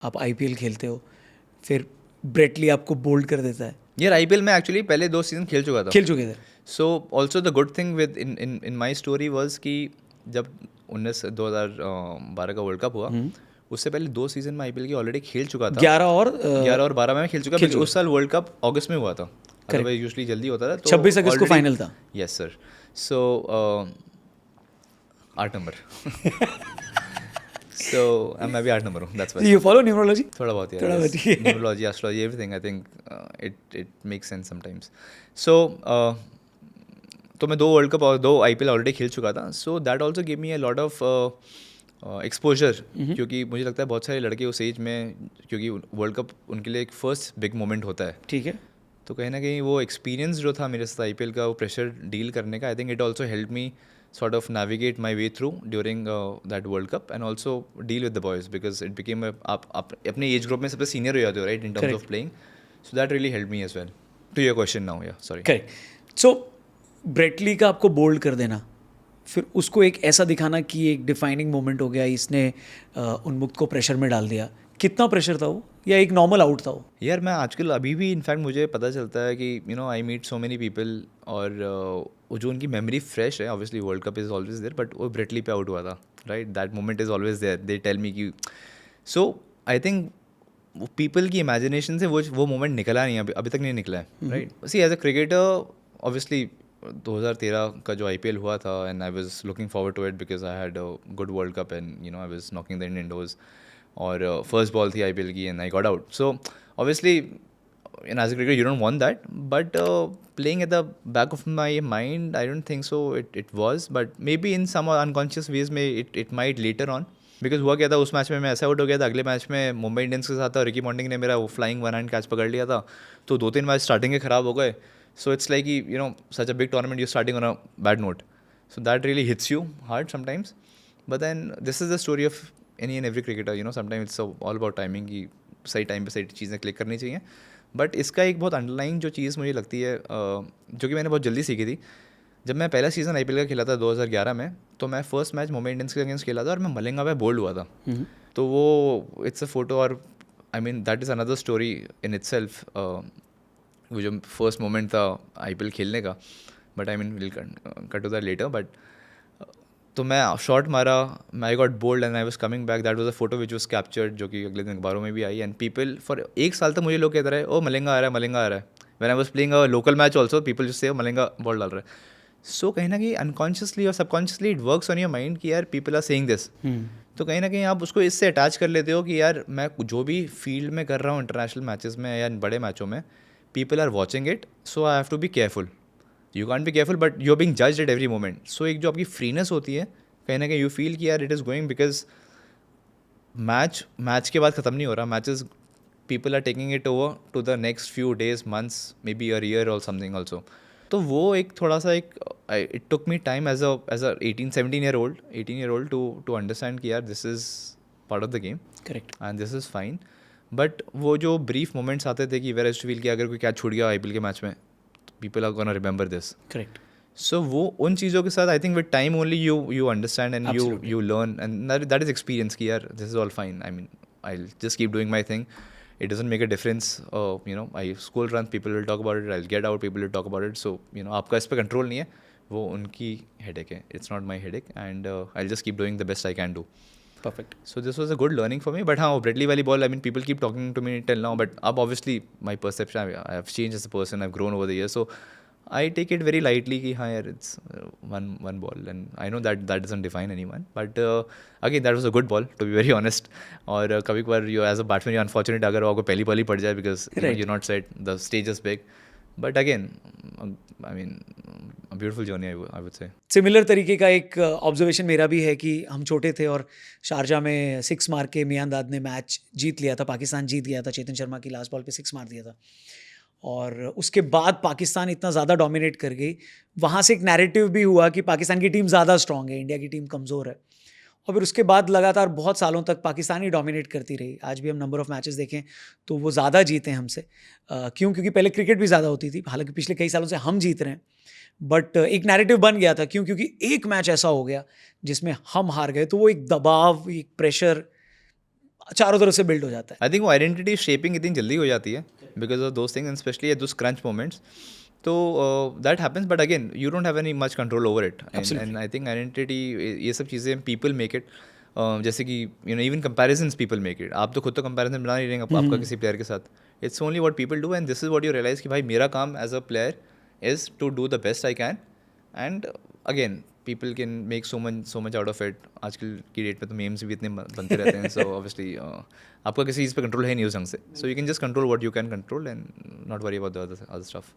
आप आईपीएल खेलते हो, फिर ब्रेटली आपको बोल्ड कर देता है। यार आईपीएल में एक्चुअली पहले 2 सीजन खेल चुका था। खेल चुके थे। So also the good thing with in my story was कि जब 2012 का वर्ल्ड कप हुआ, उससे पहले 2 सीजन में आईपीएल की ऑलरेडी खेल चुका था। 11 और 12 में खेल चुका, खेल बट उस साल वर्ल्ड कप अगस्त में हुआ था, अदरवाइज यूजली जल्दी होता था। तो 26 अगस्त को फाइनल था। Yes sir. So 8 number so मैं भी 8 नंबर हूँ, that's why. You follow numerology? थोड़ा बहुत यार, थोड़ा बहुत ही। Numerology, astrology, everything, I think it makes sense sometimes. So तो मैं 2 वर्ल्ड कप और 2 आईपीएल ऑलरेडी खेल चुका था। So that also give me a lot of exposure, क्योंकि मुझे लगता है बहुत सारे लड़के उस एज में, क्योंकि वर्ल्ड कप उनके लिए एक फर्स्ट बिग मोमेंट होता है, ठीक है। तो कहीं ना कहीं वो एक्सपीरियंस जो था मेरे साथ आईपीएल का, वो प्रेशर डील करने का, आई think it also help me sort of navigate my way through during that World Cup, and also deal with the boys, because it became आप अपने एज ग्रुप में सबसे सीनियर हो जाते हो, right, in terms of playing. So that really help me as well. To your question now, yeah sorry. Correct. So Brett Lee का आपको bold कर देना, फिर उसको एक ऐसा दिखाना कि एक डिफाइनिंग मोमेंट हो गया, इसने उन्मुक्त को प्रेशर में डाल दिया. कितना प्रेशर था वो, या एक नॉर्मल आउट था वो? यार मैं आजकल अभी भी इनफैक्ट मुझे पता चलता है कि I meet so many people, और वो जो उनकी मेमोरी फ्रेश है, obviously World Cup is always there, but वो ब्रेटली पे आउट हुआ था, right, that moment is always there, they tell me कि. सो आई थिंक पीपल की इमेजिनेशन से वो मोमेंट निकला नहीं, अभी तक नहीं निकला है, right. See as a cricketer, obviously 2013 का जो आईपीएल हुआ था, and I was looking forward to it because I had a good World Cup, and I was knocking the Indian doors, और फर्स्ट बॉल थी आईपीएल की, and I got out. So obviously as a cricketer you don't want that, but playing at the back of my mind, I don't think so it was, but maybe in some unconscious ways it might later on, because हुआ क्या था उस match में, मैं ऐसा out हो गया था, अगले मैच में मुंबई इंडियंस के साथ था, रिकी पॉन्टिंग ने मेरा वो फ्लाइंग वन हैंड कैच पकड़ लिया था, तो 2-3 मैच स्टार्टिंग के ख़राब हो गए. So it's like such a big tournament, you starting on a bad note, so that really hits you hard sometimes. But then this is the story of any and every cricketer, sometimes it's all about timing, की सही time पे सही चीज़ें click करनी चाहिए. But इसका एक बहुत अंडरलाइंग जो चीज़ मुझे लगती है, जो कि मैंने बहुत जल्दी सीखी थी, जब मैं पहला सीज़न आईपीएल का खेला था 2011 में, तो मैं फर्स्ट मैच मुंबई इंडियंस के अगेंस्ट खेला था, और मैं मलिंगा पे बोल्ड हुआ था. तो वो इट्स अ फोटो, और I mean that is another story in itself. वो जो फर्स्ट मोमेंट था आईपीएल खेलने का, but I mean will cut to that later. But तो मैं शॉट मारा, I got bowled and I was coming back, that was a photo which was captured, जो कि अगले दिन अखबारों में भी आई, एंड पीपल फॉर 1 साल तक मुझे लोग कहते रहे, ओ मलिंगा आ रहा है, मलिंगा आ रहा है. When I was playing a local match also, people just say Malinga ball डाल रहा है. सो कहीं ना कहीं अनकॉन्शियसली और subconsciously it works on your mind कि यार पीपल आर सेइंग दिस. तो कहीं ना कहीं आप उसको इससे अटैच कर लेते हो कि यार मैं जो भी फील्ड में कर रहा हूँ इंटरनेशनल मैचेस में या बड़े मैचों में, people are watching it, so I have to be careful. You can't be careful, but you are being judged at every moment. So एक जो आपकी फ्रीनेस होती है, कहीं ना कहीं यू फील कि यार it is going, because match के बाद ख़त्म नहीं हो रहा. Matches people are taking it over to the next few days, months, maybe a year और समथिंग ऑल्सो. तो वो एक थोड़ा सा एक it took me time as a 18 year old to understand कि यार this is part of the game, correct, and this is fine. But वो जो ब्रीफ मोमेंट्स आते थे कि वेर एज टू फील कि अगर कोई कैच छूट गया आईपीएल के मैच में, people are gonna remember this. Correct. So वो उन चीज़ों के साथ I think with time only you understand and you learn, and that is experience कि यार this is all fine. I mean I just keep doing my thing. It doesn't make a difference. I school runs, people will talk about it. I'll get out, people will talk about it. So आपका इस पर control नहीं है, वो उनकी headache है. It's not my headache, and I'll just keep doing the best I can do. Perfect. So this was a good learning for me. But हाँ, Bradley वाली ball, I mean, people keep talking to me till now. But अब obviously my perception, I have changed as a person. I've grown over the years. So I take it very lightly कि हाँ यार, it's one ball, and I know that doesn't define anyone. But again, that was a good ball, to be very honest. और कभी कभार you as a batsman you're unfortunate अगर वो आपको पहली बॉल ही पड़ जाए, because you're not set, the stage is big. But again, I mean, a beautiful journey I would say. Similar तरीके का एक ऑब्जर्वेशन मेरा भी है कि हम छोटे थे और शारजा में 6 मार के मियांदाद ने मैच जीत लिया था, पाकिस्तान जीत गया था, चेतन शर्मा की लास्ट बॉल पे 6 मार दिया था. और उसके बाद पाकिस्तान इतना ज़्यादा डोमिनेट कर गई, वहाँ से एक नैरेटिव भी हुआ कि पाकिस्तान की टीम ज़्यादा स्ट्रॉन्ग है, इंडिया की टीम कमज़ोर है. और फिर उसके बाद लगातार बहुत सालों तक पाकिस्तान ही डोमिनेट करती रही. आज भी हम नंबर ऑफ़ मैचेस देखें तो वो ज़्यादा जीते हैं हमसे. क्यों? क्योंकि पहले क्रिकेट भी ज़्यादा होती थी, हालांकि पिछले कई सालों से हम जीत रहे हैं. बट एक नैरेटिव बन गया था. क्यों? क्योंकि एक मैच ऐसा हो गया जिसमें हम हार गए, तो वो एक दबाव, एक प्रेशर चारों तरफ से बिल्ड हो जाता है. आई थिंक वो आइडेंटिटी शेपिंग इतनी जल्दी हो जाती है because of those things and specially at those crunch moments. तो that happens but again you don't have any much control over it. And I think identity ये सब चीज़ें पीपल मेक इट. जैसे कि you know even comparisons people make it. आप तो खुद तो कंपैरिजन बना नहीं रहे आपका किसी प्लेयर के साथ. It's only what people do and this is what you realise कि भाई मेरा काम as a player is to do the best I can. And again people can make so much out of it. आजकल की date में तो memes भी इतने बनते रहते हैं. So obviously आपका किसी चीज़ पे कंट्रोल है नहीं उस ढंग से. So you can just control what you can control and not worry about the other stuff.